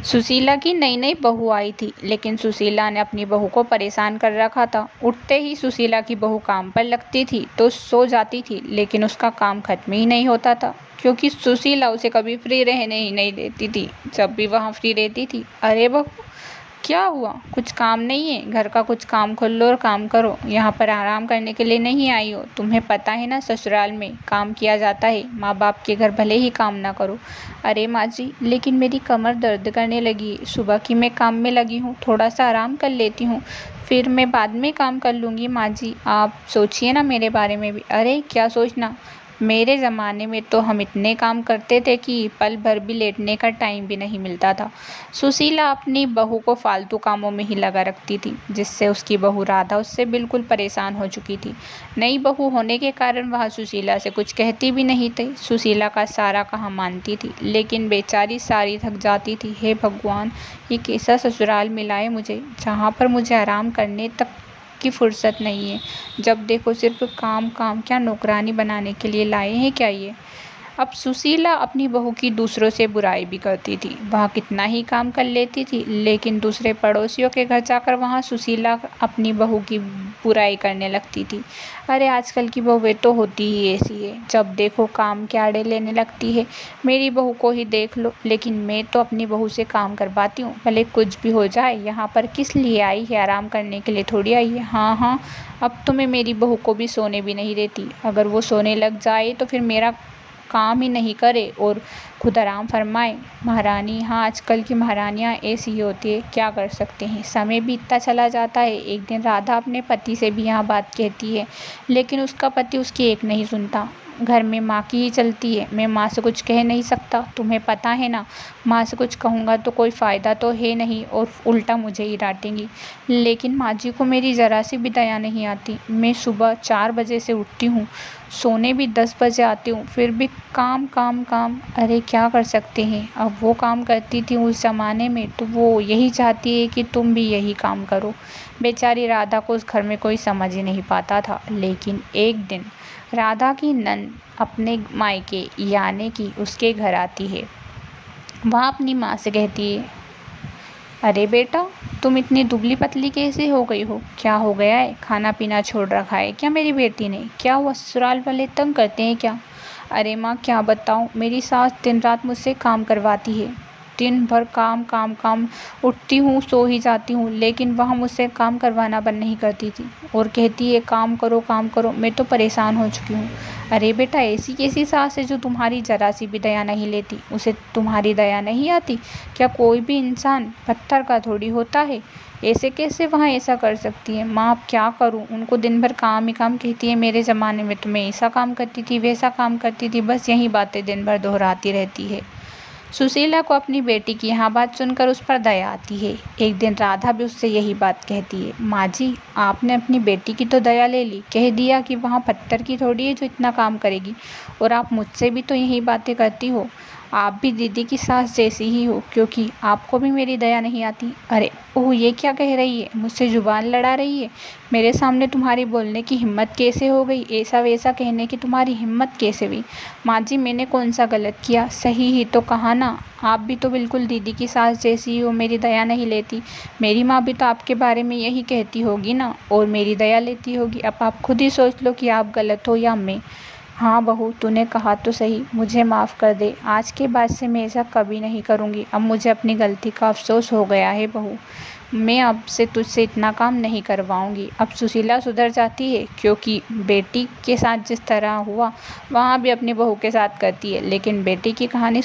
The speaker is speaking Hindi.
सुशीला की नई नई बहू आई थी, लेकिन सुशीला ने अपनी बहू को परेशान कर रखा था। उठते ही सुशीला की बहू काम पर लगती थी तो सो जाती थी, लेकिन उसका काम खत्म ही नहीं होता था, क्योंकि सुशीला उसे कभी फ्री रहने ही नहीं देती थी। जब भी वहाँ फ्री रहती थी, अरे बहू क्या हुआ, कुछ काम नहीं है? घर का कुछ काम खोल लो और काम करो। यहाँ पर आराम करने के लिए नहीं आई हो? तुम्हें पता है ना, ससुराल में काम किया जाता है, माँ बाप के घर भले ही काम ना करो। अरे माँ जी, लेकिन मेरी कमर दर्द करने लगी है, सुबह की मैं काम में लगी हूँ, थोड़ा सा आराम कर लेती हूँ, फिर मैं बाद में काम कर लूँगी। माँ जी आप सोचिए ना मेरे बारे में भी। अरे क्या सोचना, मेरे ज़माने में तो हम इतने काम करते थे कि पल भर भी लेटने का टाइम भी नहीं मिलता था। सुशीला अपनी बहू को फालतू कामों में ही लगा रखती थी, जिससे उसकी बहू राधा उससे बिल्कुल परेशान हो चुकी थी। नई बहू होने के कारण वह सुशीला से कुछ कहती भी नहीं थी, सुशीला का सारा कहाँ मानती थी, लेकिन बेचारी सारी थक जाती थी। हे भगवान, ये कैसा ससुराल मिला है मुझे, जहाँ पर मुझे आराम करने तक की फुर्सत नहीं है। जब देखो सिर्फ काम काम, क्या नौकरानी बनाने के लिए लाए हैं क्या ये? अब सुशीला अपनी बहू की दूसरों से बुराई भी करती थी। वह कितना ही काम कर लेती थी, लेकिन दूसरे पड़ोसियों के घर जाकर वहाँ सुशीला अपनी बहू की बुराई करने लगती थी। अरे आजकल की बहुएं तो होती ही ऐसी है, जब देखो काम के आड़े लेने लगती है। मेरी बहू को ही देख लो, लेकिन मैं तो अपनी बहू से काम करवाती हूँ, भले कुछ भी हो जाए। यहाँ पर किस लिए आई है? आराम करने के लिए थोड़ी आई है। हाँ हाँ, अब तो मैं मेरी बहू को भी सोने भी नहीं देती। अगर वो सोने लग जाए तो फिर मेरा काम ही नहीं करे और खुद आराम फरमाए। महारानी, हाँ आजकल की महारानियाँ ऐसी ही होती है, क्या कर सकते हैं। समय भी इतना चला जाता है। एक दिन राधा अपने पति से भी यहाँ बात कहती है, लेकिन उसका पति उसकी एक नहीं सुनता। घर में माँ की ही चलती है, मैं माँ से कुछ कह नहीं सकता, तुम्हें पता है ना, माँ से कुछ कहूँगा तो कोई फ़ायदा तो है नहीं और उल्टा मुझे ही डांटेंगी। लेकिन माँ जी को मेरी ज़रा सी भी दया नहीं आती। मैं सुबह 4 बजे से उठती हूँ, सोने भी 10 बजे आती हूँ, फिर भी काम काम काम। अरे क्या कर सकते हैं, अब वो काम करती थी उस ज़माने में, तो वो यही चाहती है कि तुम भी यही काम करो। बेचारी राधा को उस घर में कोई समझ ही नहीं पाता था। लेकिन एक दिन राधा की नंद अपने मायके यानी कि उसके घर आती है। वह अपनी माँ से कहती है, अरे बेटा, तुम इतनी दुबली पतली कैसे हो गई हो? क्या हो गया है? खाना पीना छोड़ रखा है क्या मेरी बेटी ने? क्या हुआ, ससुराल वाले तंग करते हैं क्या? अरे माँ क्या बताऊँ, मेरी सास दिन रात मुझसे काम करवाती है। दिन भर काम काम काम, उठती हूँ सो ही जाती हूँ, लेकिन वह मुझसे काम करवाना बंद नहीं करती थी और कहती है काम करो काम करो। मैं तो परेशान हो चुकी हूँ। अरे बेटा, ऐसी कैसी सास है जो तुम्हारी जरा सी भी दया नहीं लेती? उसे तुम्हारी दया नहीं आती? क्या कोई भी इंसान पत्थर का थोड़ी होता है? ऐसे कैसे वहाँ ऐसा कर सकती है? माँ अब क्या करूँ, उनको दिन भर काम ही काम कहती है। मेरे ज़माने में तो मैं ऐसा काम करती थी, वैसा काम करती थी, बस यही बातें दिन भर दोहराती रहती है। सुशीला को अपनी बेटी की यहाँ बात सुनकर उस पर दया आती है। एक दिन राधा भी उससे यही बात कहती है, माँ जी आपने अपनी बेटी की तो दया ले ली, कह दिया कि वहाँ पत्थर की थोड़ी है जो इतना काम करेगी, और आप मुझसे भी तो यही बातें करती हो। आप भी दीदी की सास जैसी ही हो, क्योंकि आपको भी मेरी दया नहीं आती। अरे ओह, ये क्या कह रही है, मुझसे जुबान लड़ा रही है? मेरे सामने तुम्हारी बोलने की हिम्मत कैसे हो गई? ऐसा वैसा कहने की तुम्हारी हिम्मत कैसे हुई? माँ जी मैंने कौन सा गलत किया, सही ही तो कहा ना। आप भी तो बिल्कुल दीदी की सास जैसी हो, मेरी दया नहीं लेती। मेरी माँ भी तो आपके बारे में यही कहती होगी ना, और मेरी दया लेती होगी। अब आप खुद ही सोच लो कि आप गलत हो या मैं। हाँ बहू, तूने कहा तो सही, मुझे माफ़ कर दे। आज के बाद से मैं ऐसा कभी नहीं करूँगी। अब मुझे अपनी गलती का अफसोस हो गया है बहू। मैं अब से तुझसे इतना काम नहीं करवाऊँगी। अब सुशीला सुधर जाती है, क्योंकि बेटी के साथ जिस तरह हुआ वहाँ भी अपनी बहू के साथ करती है, लेकिन बेटी की कहानी